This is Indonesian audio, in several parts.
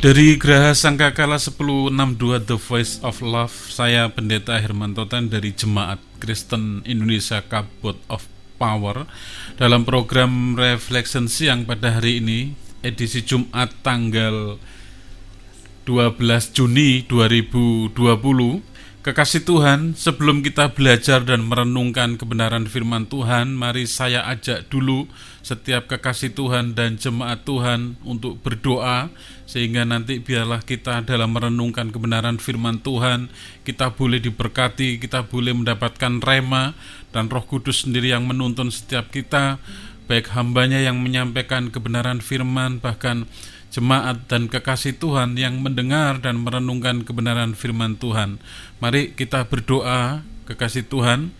Dari Geraha Sangkakala 1062 The Voice of Love, saya Pendeta Hermanto Tan dari Jemaat Kristen Indonesia Kabod of Power dalam program Reflection Siang pada hari ini, edisi Jumat tanggal 12 Juni 2020. Kekasih Tuhan, sebelum kita belajar dan merenungkan kebenaran firman Tuhan, mari saya ajak dulu setiap kekasih Tuhan dan jemaat Tuhan untuk berdoa, sehingga nanti biarlah kita dalam merenungkan kebenaran firman Tuhan, kita boleh diberkati, kita boleh mendapatkan rema, dan Roh Kudus sendiri yang menuntun setiap kita, baik hambanya yang menyampaikan kebenaran firman, bahkan jemaat dan kekasih Tuhan yang mendengar dan merenungkan kebenaran firman Tuhan. Mari kita berdoa, kekasih Tuhan.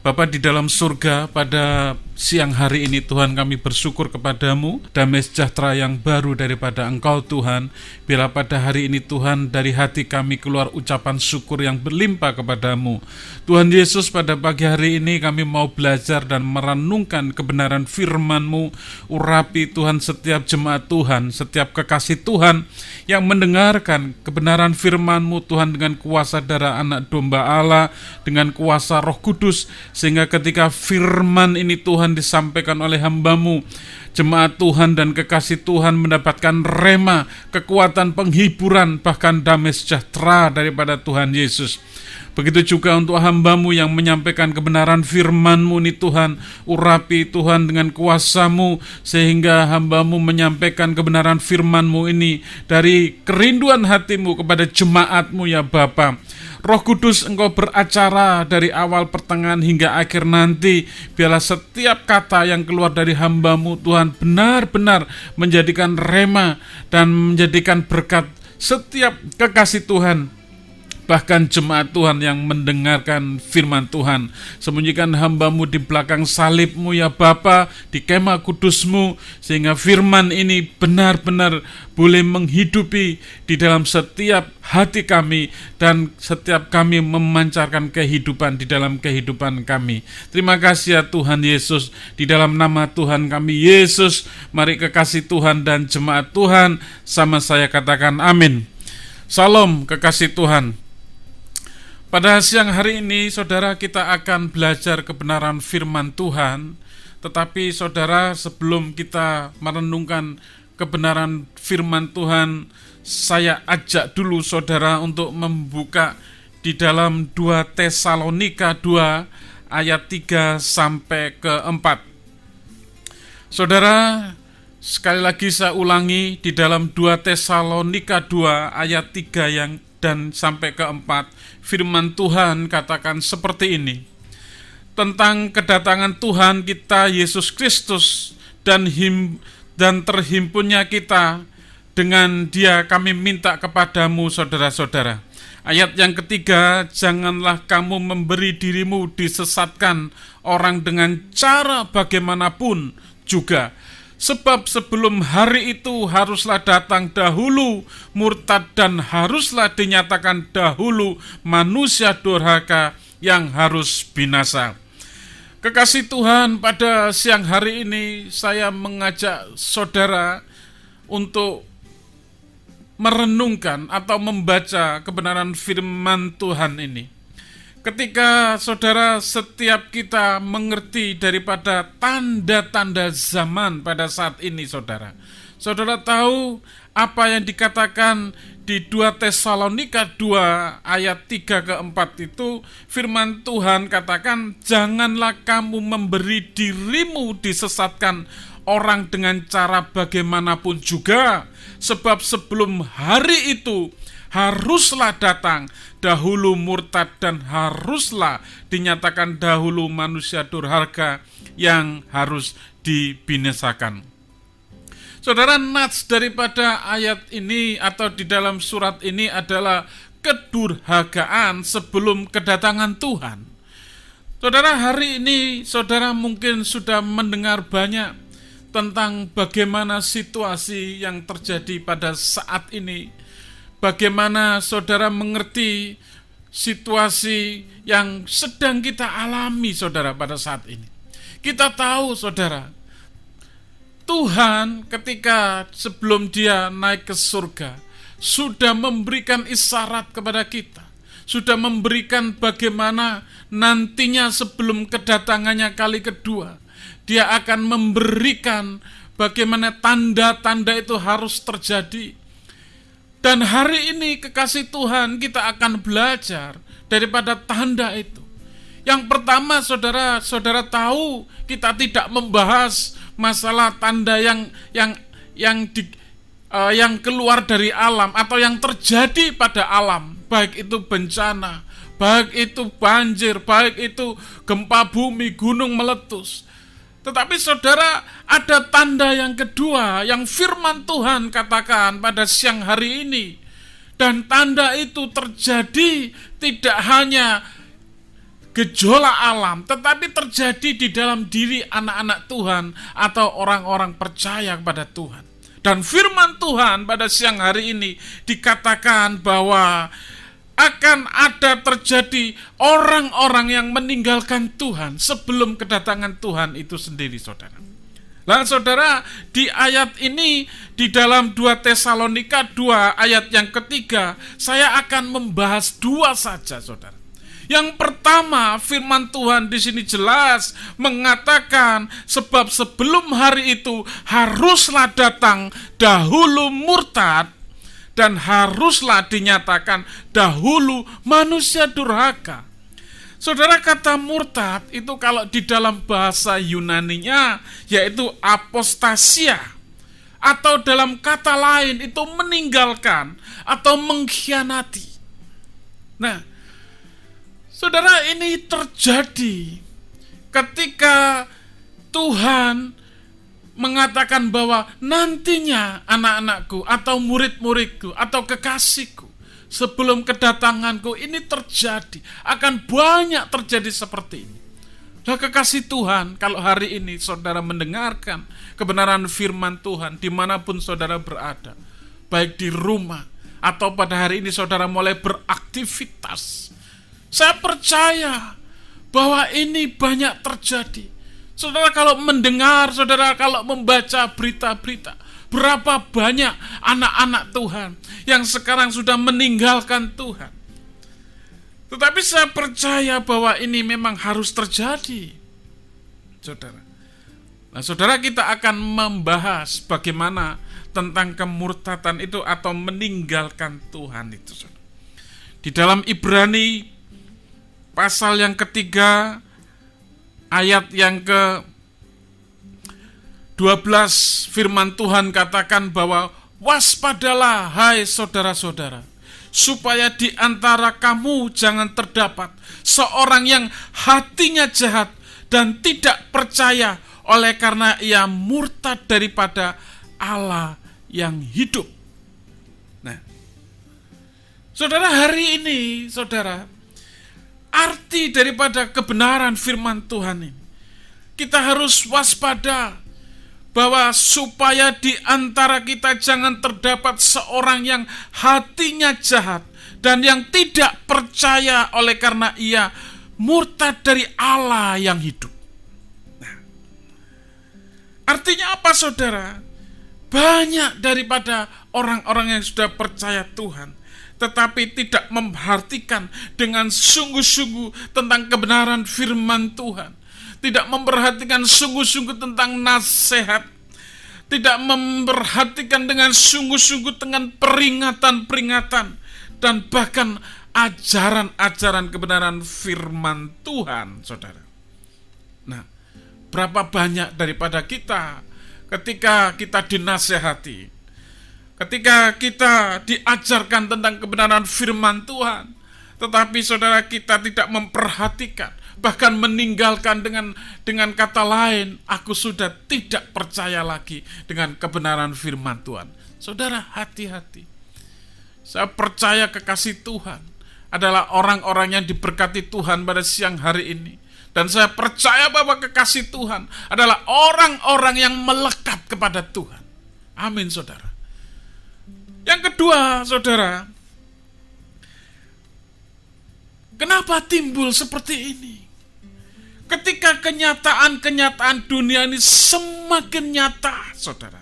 Bapa di dalam surga, pada siang hari ini Tuhan kami bersyukur kepadamu, damai sejahtera yang baru daripada Engkau Tuhan. Bila pada hari ini Tuhan, dari hati kami keluar ucapan syukur yang berlimpah kepadamu. Tuhan Yesus, pada pagi hari ini kami mau belajar dan merenungkan kebenaran firman-Mu. Urapi Tuhan setiap jemaat Tuhan, setiap kekasih Tuhan yang mendengarkan kebenaran firman-Mu Tuhan, dengan kuasa darah anak domba Allah, dengan kuasa Roh Kudus, sehingga ketika firman ini Tuhan disampaikan oleh hamba-Mu, jemaat Tuhan dan kekasih Tuhan mendapatkan rema, kekuatan penghiburan, bahkan damai sejahtera daripada Tuhan Yesus. Begitu juga untuk hamba-Mu yang menyampaikan kebenaran firman-Mu ini Tuhan, urapi Tuhan dengan kuasa-Mu, sehingga hamba-Mu menyampaikan kebenaran firman-Mu ini dari kerinduan hati-Mu kepada jemaat-Mu ya Bapa. Roh Kudus, Engkau beracara dari awal, pertengahan hingga akhir nanti. Biarlah setiap kata yang keluar dari hamba-Mu Tuhan benar-benar menjadikan rema dan menjadikan berkat setiap kekasih Tuhan, bahkan jemaat Tuhan yang mendengarkan firman Tuhan. Sembunyikan hamba-Mu di belakang salib-Mu ya Bapa, di kemah kudus-Mu, sehingga firman ini benar-benar boleh menghidupi di dalam setiap hati kami, dan setiap kami memancarkan kehidupan di dalam kehidupan kami. Terima kasih ya Tuhan Yesus. Di dalam nama Tuhan kami Yesus, mari kekasih Tuhan dan jemaat Tuhan sama saya katakan amin. Salam kekasih Tuhan. Pada siang hari ini, saudara, kita akan belajar kebenaran firman Tuhan. Tetapi saudara, sebelum kita merenungkan kebenaran firman Tuhan, saya ajak dulu saudara untuk membuka di dalam 2 Tesalonika 2 ayat 3 sampai ke 4. Saudara, sekali lagi saya ulangi, di dalam 2 Tesalonika 2 ayat 3 dan sampai ke 4, firman Tuhan katakan seperti ini. Tentang kedatangan Tuhan kita Yesus Kristus dan terhimpunnya kita dengan Dia, kami minta kepadamu saudara-saudara. Ayat yang ketiga, janganlah kamu memberi dirimu disesatkan orang dengan cara bagaimanapun juga. Sebab sebelum hari itu haruslah datang dahulu murtad, dan haruslah dinyatakan dahulu manusia durhaka yang harus binasa. Kekasih Tuhan, pada siang hari ini saya mengajak saudara untuk merenungkan atau membaca kebenaran firman Tuhan ini. Ketika saudara, setiap kita mengerti daripada tanda-tanda zaman pada saat ini, saudara tahu apa yang dikatakan di 2 Tesalonika 2 ayat 3 ke 4 itu. Firman Tuhan katakan, janganlah kamu memberi dirimu disesatkan orang dengan cara bagaimanapun juga, sebab sebelum hari itu haruslah datang dahulu murtad, dan haruslah dinyatakan dahulu manusia durhaka yang harus dibinasakan. Saudara, nats daripada ayat ini atau di dalam surat ini adalah kedurhakaan sebelum kedatangan Tuhan. Saudara, hari ini saudara mungkin sudah mendengar banyak tentang bagaimana situasi yang terjadi pada saat ini. Bagaimana saudara mengerti situasi yang sedang kita alami, saudara, pada saat ini. Kita tahu, saudara, Tuhan ketika sebelum Dia naik ke surga, sudah memberikan isyarat kepada kita, sudah memberikan bagaimana nantinya sebelum kedatangannya kali kedua, dia akan memberikan bagaimana tanda-tanda itu harus terjadi. Dan hari ini kekasih Tuhan, kita akan belajar daripada tanda itu. Yang pertama, saudara tahu, kita tidak membahas masalah tanda yang keluar dari alam atau yang terjadi pada alam, baik itu bencana, baik itu banjir, baik itu gempa bumi, gunung meletus. Tetapi saudara, ada tanda yang kedua yang firman Tuhan katakan pada siang hari ini. Dan tanda itu terjadi tidak hanya gejolak alam, tetapi terjadi di dalam diri anak-anak Tuhan atau orang-orang percaya kepada Tuhan. Dan firman Tuhan pada siang hari ini dikatakan bahwa akan ada terjadi orang-orang yang meninggalkan Tuhan sebelum kedatangan Tuhan itu sendiri, saudara. Nah, saudara, di ayat ini di dalam 2 Tesalonika 2 ayat yang ketiga, saya akan membahas dua saja, saudara. Yang pertama, firman Tuhan di sini jelas mengatakan, sebab sebelum hari itu haruslah datang dahulu murtad, dan haruslah dinyatakan dahulu manusia durhaka. Saudara, kata murtad itu kalau di dalam bahasa Yunaninya yaitu apostasia, atau dalam kata lain itu meninggalkan atau mengkhianati. Nah, saudara, ini terjadi ketika Tuhan mengatakan bahwa nantinya anak-anakku atau murid-muridku atau kekasihku sebelum kedatanganku ini terjadi, akan banyak terjadi seperti ini. Nah, kekasih Tuhan, kalau hari ini saudara mendengarkan kebenaran firman Tuhan dimanapun saudara berada, baik di rumah atau pada hari ini saudara mulai beraktivitas, saya percaya bahwa ini banyak terjadi. Saudara kalau mendengar, saudara kalau membaca berita-berita, berapa banyak anak-anak Tuhan yang sekarang sudah meninggalkan Tuhan. Tetapi saya percaya bahwa ini memang harus terjadi, saudara. Nah, saudara, kita akan membahas bagaimana tentang kemurtatan itu atau meninggalkan Tuhan itu, saudara. Di dalam Ibrani pasal yang ketiga, ayat yang ke-12, firman Tuhan katakan bahwa waspadalah hai saudara-saudara, supaya di antara kamu jangan terdapat seorang yang hatinya jahat dan tidak percaya oleh karena ia murtad daripada Allah yang hidup. Nah, saudara, hari ini, saudara, arti daripada kebenaran firman Tuhan ini, kita harus waspada bahwa supaya di antara kita jangan terdapat seorang yang hatinya jahat dan yang tidak percaya oleh karena ia murtad dari Allah yang hidup. Nah, artinya apa, saudara? Banyak daripada orang-orang yang sudah percaya Tuhan tetapi tidak memperhatikan dengan sungguh-sungguh tentang kebenaran firman Tuhan, tidak memperhatikan sungguh-sungguh tentang nasihat, tidak memperhatikan dengan sungguh-sungguh dengan peringatan-peringatan, dan bahkan ajaran-ajaran kebenaran firman Tuhan, saudara. Nah, berapa banyak daripada kita ketika kita dinasehati, ketika kita diajarkan tentang kebenaran firman Tuhan, tetapi saudara, kita tidak memperhatikan, bahkan meninggalkan dengan kata lain, aku sudah tidak percaya lagi dengan kebenaran firman Tuhan. Saudara, hati-hati. Saya percaya kekasih Tuhan adalah orang-orang yang diberkati Tuhan pada siang hari ini. Dan saya percaya bahwa kekasih Tuhan adalah orang-orang yang melekat kepada Tuhan. Amin, saudara. Yang kedua, saudara, kenapa timbul seperti ini? Ketika kenyataan-kenyataan dunia ini semakin nyata, saudara,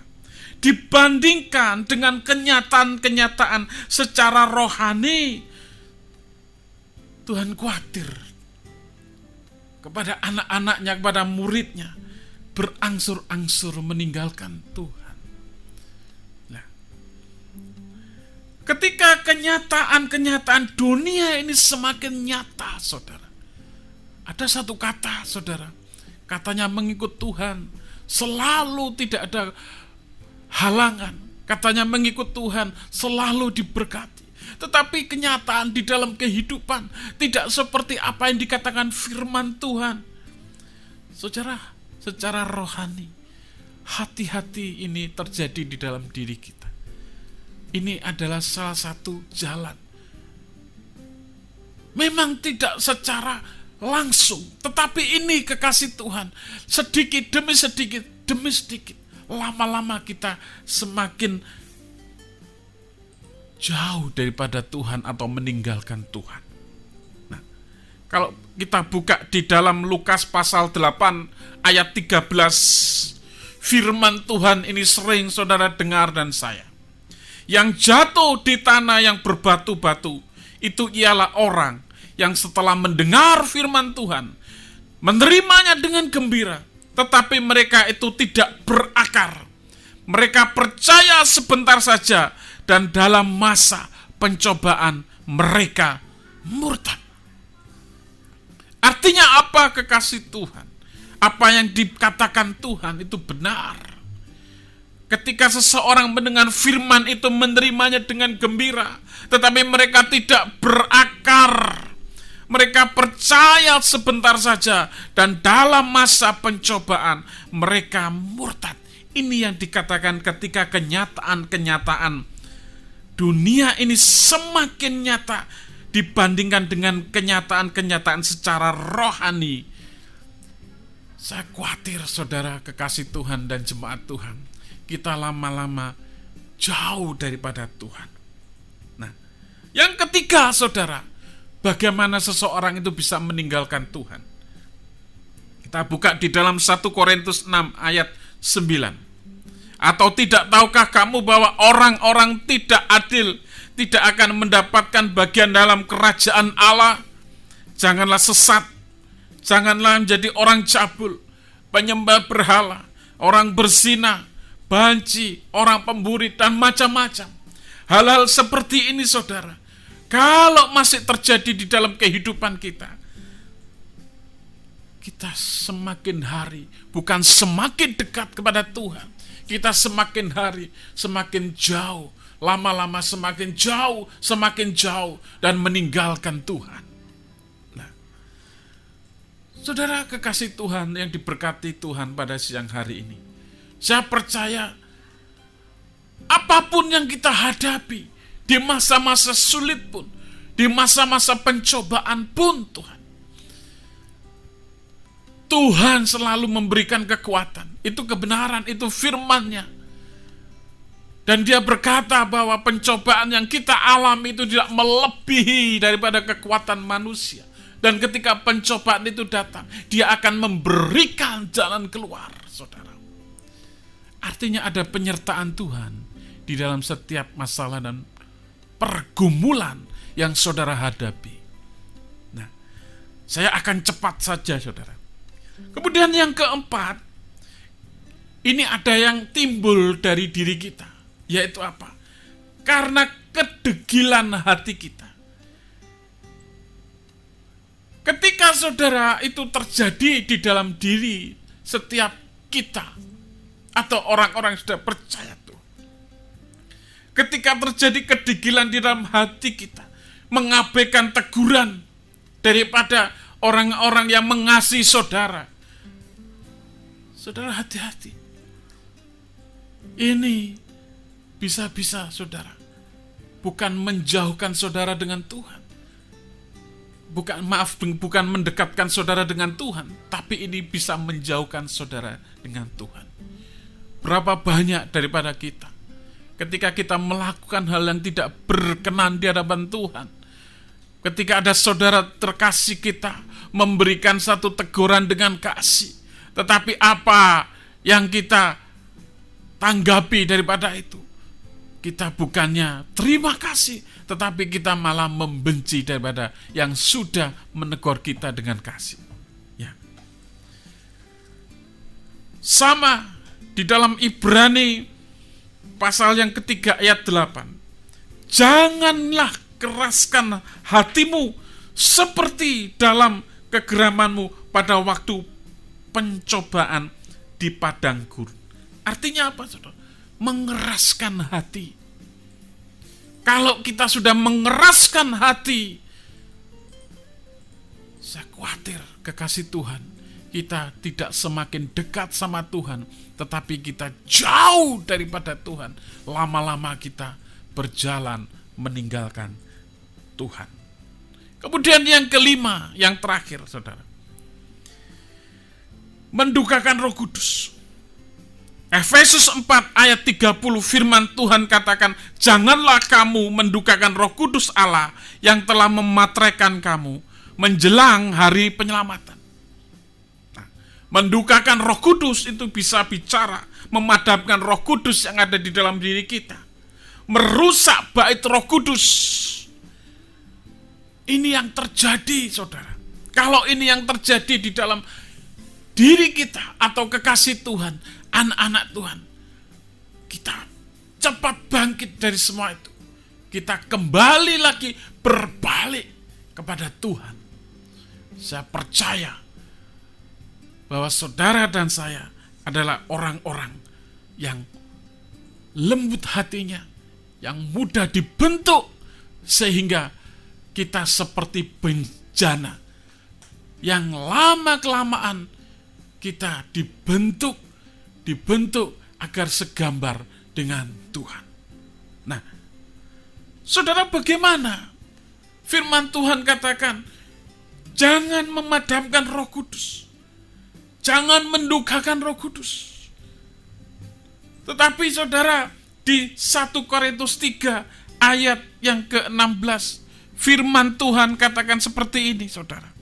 dibandingkan dengan kenyataan-kenyataan secara rohani, Tuhan khawatir kepada anak-anaknya, kepada muridnya, berangsur-angsur meninggalkan Tuhan. Nah, ketika kenyataan-kenyataan dunia ini semakin nyata, saudara, ada satu kata, saudara, katanya mengikut Tuhan selalu tidak ada halangan. Katanya mengikut Tuhan selalu diberkati. Tetapi kenyataan di dalam kehidupan tidak seperti apa yang dikatakan firman Tuhan. Saudara, secara rohani, hati-hati ini terjadi di dalam diri kita. Ini adalah salah satu jalan. Memang tidak secara langsung, tetapi ini kekasih Tuhan, sedikit demi sedikit, lama-lama kita semakin jauh daripada Tuhan atau meninggalkan Tuhan. Nah, kalau kita buka di dalam Lukas pasal 8 ayat 13, firman Tuhan ini sering saudara dengar dan saya. Yang jatuh di tanah yang berbatu-batu, itu ialah orang yang setelah mendengar firman Tuhan, menerimanya dengan gembira, tetapi mereka itu tidak berakar. Mereka percaya sebentar saja, dan dalam masa pencobaan mereka murtad. Artinya apa, kekasih Tuhan? Apa yang dikatakan Tuhan itu benar. Ketika seseorang mendengar firman itu, menerimanya dengan gembira, tetapi mereka tidak berakar. Mereka percaya sebentar saja, dan dalam masa pencobaan mereka murtad. Ini yang dikatakan ketika kenyataan-kenyataan dunia ini semakin nyata dibandingkan dengan kenyataan-kenyataan secara rohani. Saya khawatir, saudara kekasih Tuhan dan jemaat Tuhan, kita lama-lama jauh daripada Tuhan. Nah, yang ketiga, saudara, bagaimana seseorang itu bisa meninggalkan Tuhan? Kita buka di dalam 1 Korintus 6 ayat 9. Atau tidak tahukah kamu bahwa orang-orang tidak adil tidak akan mendapatkan bagian dalam kerajaan Allah? Janganlah sesat, janganlah menjadi orang cabul, penyembah berhala, orang berzina, banci, orang pemburi, dan macam-macam. Hal-hal seperti ini, saudara, kalau masih terjadi di dalam kehidupan kita, kita semakin hari bukan semakin dekat kepada Tuhan, kita semakin hari semakin jauh, lama-lama semakin jauh, dan meninggalkan Tuhan. Nah, saudara kekasih Tuhan yang diberkati Tuhan pada siang hari ini, saya percaya apapun yang kita hadapi, di masa-masa sulit pun, di masa-masa pencobaan pun, Tuhan selalu memberikan kekuatan. Itu kebenaran, itu firman-Nya. Dan Dia berkata bahwa pencobaan yang kita alami itu tidak melebihi daripada kekuatan manusia. Dan ketika pencobaan itu datang, Dia akan memberikan jalan keluar, saudara. Artinya ada penyertaan Tuhan di dalam setiap masalah dan pergumulan yang saudara hadapi. Nah, saya akan cepat saja, saudara. Kemudian yang keempat, ini ada yang timbul dari diri kita, yaitu apa? Karena kedegilan hati kita. Ketika saudara itu terjadi di dalam diri setiap kita, atau orang-orang yang sudah percaya Tuhan, ketika terjadi kedegilan di dalam hati kita, mengabaikan teguran daripada orang-orang yang mengasihi saudara. Saudara hati-hati. Ini bisa-bisa saudara bukan menjauhkan saudara dengan Tuhan. Bukan mendekatkan saudara dengan Tuhan, tapi ini bisa menjauhkan saudara dengan Tuhan. Berapa banyak daripada kita, ketika kita melakukan hal yang tidak berkenan di hadapan Tuhan, ketika ada saudara terkasih kita memberikan satu teguran dengan kasih, tetapi apa yang kita tanggapi daripada itu, kita bukannya terima kasih, tetapi kita malah membenci daripada yang sudah menegur kita dengan kasih. Ya. Sama di dalam Ibrani pasal yang ketiga ayat 8. Janganlah keraskan hatimu seperti dalam kegeramanmu pada waktu pencobaan di padang gurun. Artinya apa, saudara? Mengeraskan hati. Kalau kita sudah mengeraskan hati, saya khawatir kekasih Tuhan, kita tidak semakin dekat sama Tuhan, tetapi kita jauh daripada Tuhan. Lama-lama kita berjalan meninggalkan Tuhan. Kemudian yang kelima, yang terakhir, saudara, mendukakan Roh Kudus. Efesus 4 ayat 30 firman Tuhan katakan, janganlah kamu mendukakan Roh Kudus Allah yang telah memateraikan kamu menjelang hari penyelamatan. Nah, mendukakan Roh Kudus itu bisa bicara memadamkan Roh Kudus yang ada di dalam diri kita, merusak bait Roh Kudus. Ini yang terjadi, saudara. Kalau ini yang terjadi di dalam diri kita atau kekasih Tuhan, anak-anak Tuhan, kita cepat bangkit dari semua itu. Kita kembali lagi berbalik kepada Tuhan. Saya percaya bahwa saudara dan saya adalah orang-orang yang lembut hatinya, yang mudah dibentuk, sehingga kita seperti bencana yang lama-kelamaan kita dibentuk agar segambar dengan Tuhan. Nah, saudara, bagaimana? Firman Tuhan katakan, jangan memadamkan Roh Kudus, jangan mendukakan Roh Kudus. Tetapi saudara, di 1 Korintus 3 ayat yang ke-16, firman Tuhan katakan seperti ini, saudara.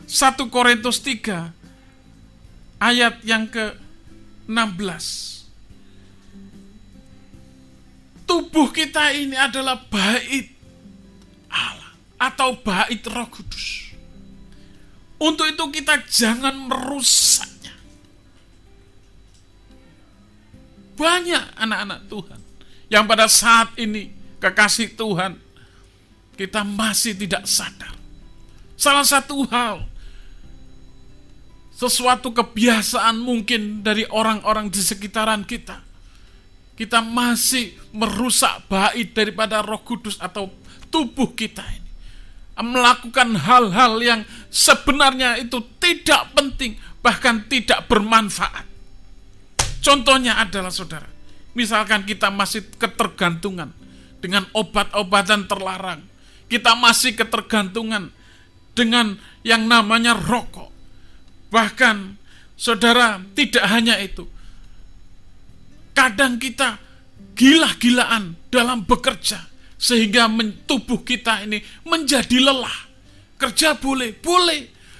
1 Korintus 3 ayat yang ke-16. Tubuh kita ini adalah bait Allah atau bait Roh Kudus. Untuk itu kita jangan merusaknya. Banyak anak-anak Tuhan yang pada saat ini, kekasih Tuhan, kita masih tidak sadar. Salah satu hal, sesuatu kebiasaan mungkin dari orang-orang di sekitaran kita, kita masih merusak bait daripada Roh Kudus atau tubuh kita ini. Melakukan hal-hal yang sebenarnya itu tidak penting, bahkan tidak bermanfaat. Contohnya adalah, saudara, misalkan kita masih ketergantungan dengan obat-obatan terlarang. Kita masih ketergantungan dengan yang namanya rokok. Bahkan, saudara, tidak hanya itu. Kadang kita gila-gilaan dalam bekerja, sehingga tubuh kita ini menjadi lelah. Kerja boleh,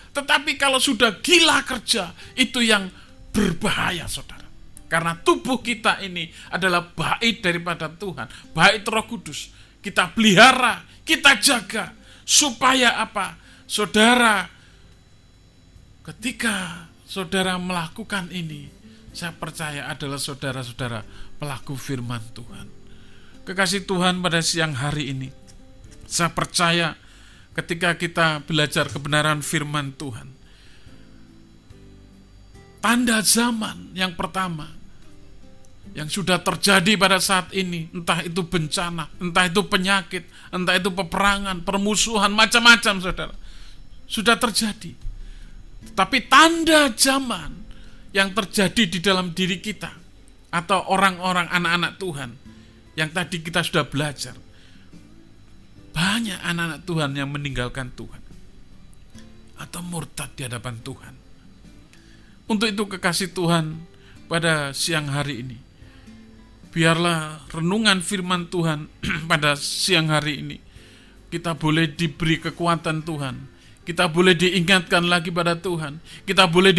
tetapi kalau sudah gila kerja, itu yang berbahaya, saudara. Karena tubuh kita ini adalah bait daripada Tuhan, bait Roh Kudus. Kita pelihara, kita jaga, supaya apa? Saudara, ketika saudara melakukan ini, saya percaya adalah saudara-saudara pelaku firman Tuhan. Kekasih Tuhan, pada siang hari ini, saya percaya ketika kita belajar kebenaran firman Tuhan, tanda zaman yang pertama yang sudah terjadi pada saat ini, entah itu bencana, entah itu penyakit, entah itu peperangan, permusuhan, macam-macam, saudara, sudah terjadi. Tapi tanda zaman yang terjadi di dalam diri kita, atau orang-orang anak-anak Tuhan, yang tadi kita sudah belajar, banyak anak-anak Tuhan yang meninggalkan Tuhan, atau murtad di hadapan Tuhan. Untuk itu, kekasih Tuhan, pada siang hari ini, biarlah renungan firman Tuhan pada siang hari ini, kita boleh diberi kekuatan Tuhan, kita boleh diingatkan lagi pada Tuhan, kita boleh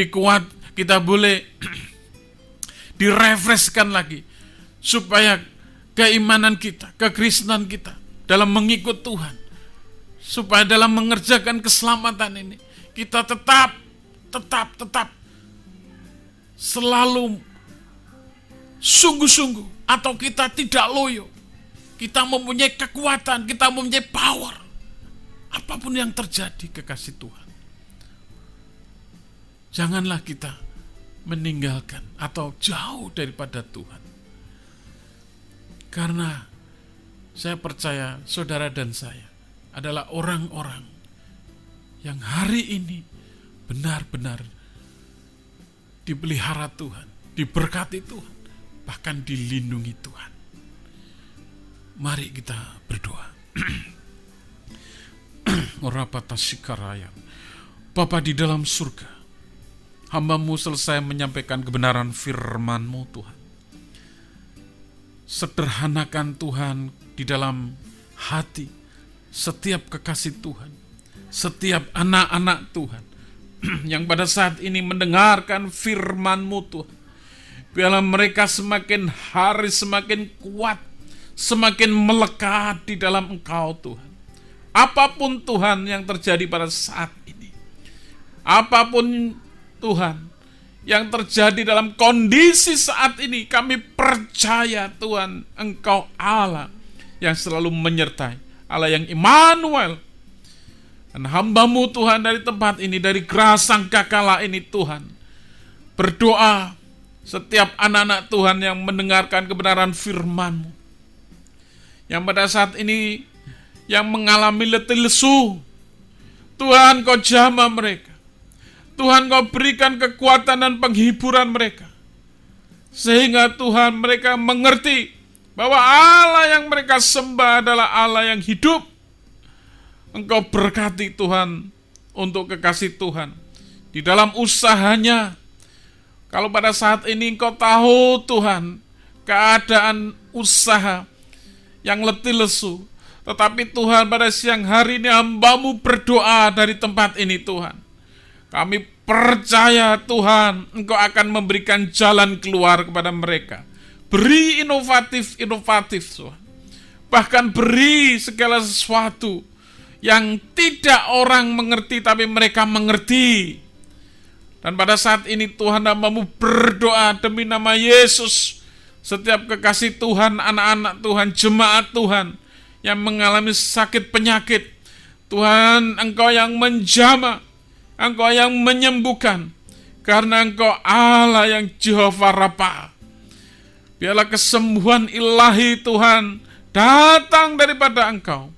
direfreshkan lagi, supaya keimanan kita, kekristenan kita dalam mengikut Tuhan, supaya dalam mengerjakan keselamatan ini kita tetap selalu sungguh-sungguh, atau kita tidak loyo. Kita mempunyai kekuatan, kita mempunyai power. Apapun yang terjadi, kekasih Tuhan, janganlah kita meninggalkan atau jauh daripada Tuhan. Karena saya percaya saudara dan saya adalah orang-orang yang hari ini benar-benar dipelihara Tuhan, diberkati Tuhan, bahkan dilindungi Tuhan. Mari kita berdoa. Bapa di dalam surga, hamba-Mu selesai menyampaikan kebenaran firman-Mu Tuhan. Sederhanakan Tuhan di dalam hati setiap kekasih Tuhan, setiap anak-anak Tuhan yang pada saat ini mendengarkan firman-Mu Tuhan. Biarlah mereka semakin hari semakin kuat, semakin melekat di dalam Engkau Tuhan. Apapun Tuhan yang terjadi pada saat ini, apapun Tuhan yang terjadi dalam kondisi saat ini, kami percaya Tuhan, Engkau Allah yang selalu menyertai, Allah yang Immanuel. Dan hamba-Mu Tuhan dari tempat ini, dari Geraha Sangkakala ini Tuhan, berdoa setiap anak-anak Tuhan yang mendengarkan kebenaran firman-Mu, yang pada saat ini yang mengalami letih lesu, Tuhan Kau jamah mereka, Tuhan Kau berikan kekuatan dan penghiburan mereka, sehingga Tuhan mereka mengerti bahwa Allah yang mereka sembah adalah Allah yang hidup. Engkau berkati Tuhan untuk kekasih Tuhan di dalam usahanya. Kalau pada saat ini Engkau tahu Tuhan keadaan usaha yang letih lesu, tetapi Tuhan pada siang hari ini hamba-Mu berdoa dari tempat ini Tuhan. Kami percaya Tuhan, Engkau akan memberikan jalan keluar kepada mereka. Beri inovatif Tuhan. Bahkan beri segala sesuatu yang tidak orang mengerti tapi mereka mengerti. Dan pada saat ini Tuhan, hamba-Mu berdoa demi nama Yesus, setiap kekasih Tuhan, anak-anak Tuhan, jemaat Tuhan yang mengalami sakit penyakit, Tuhan Engkau yang menjamah, Engkau yang menyembuhkan, karena Engkau Allah yang Jehovah Rafa. Biarlah kesembuhan ilahi Tuhan datang daripada Engkau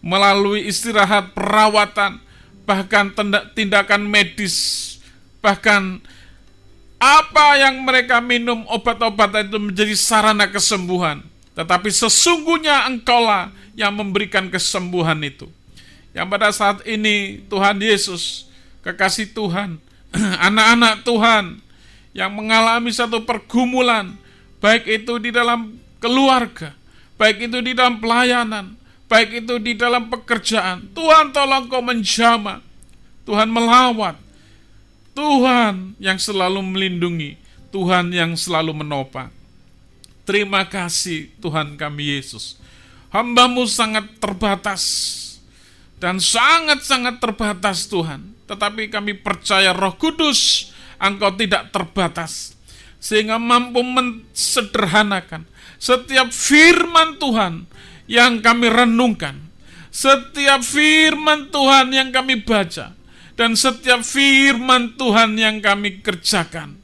melalui istirahat, perawatan, bahkan tindakan medis, bahkan apa yang mereka minum, obat-obatan itu menjadi sarana kesembuhan. Tetapi sesungguhnya Engkaulah yang memberikan kesembuhan itu. Yang pada saat ini Tuhan Yesus, kekasih Tuhan, anak-anak Tuhan yang mengalami satu pergumulan, baik itu di dalam keluarga, baik itu di dalam pelayanan, baik itu di dalam pekerjaan, Tuhan tolong Kau menjamah, Tuhan melawat, Tuhan yang selalu melindungi, Tuhan yang selalu menopang. Terima kasih Tuhan kami Yesus. Hamba-Mu sangat terbatas dan sangat-sangat terbatas Tuhan. Tetapi kami percaya Roh Kudus Engkau tidak terbatas, sehingga mampu mensederhanakan setiap firman Tuhan yang kami renungkan, setiap firman Tuhan yang kami baca, dan setiap firman Tuhan yang kami kerjakan.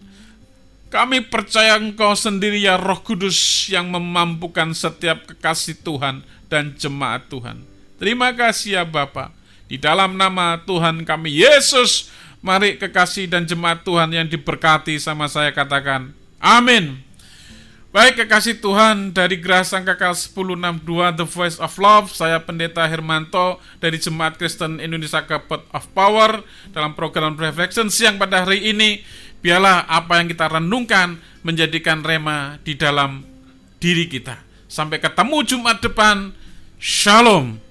Kami percaya Engkau sendiri ya Roh Kudus yang memampukan setiap kekasih Tuhan dan jemaat Tuhan. Terima kasih ya Bapa. Di dalam nama Tuhan kami Yesus, mari kekasih dan jemaat Tuhan yang diberkati sama saya katakan amin. Baik kekasih Tuhan, dari Geraha Sangkakala 1062 The Voice of Love, saya Pendeta Hermanto dari Jemaat Kristen Indonesia Kabupaten of Power dalam program Reflection siang pada hari ini. Biarlah apa yang kita renungkan menjadikan rema di dalam diri kita. Sampai ketemu Jumat depan. Shalom.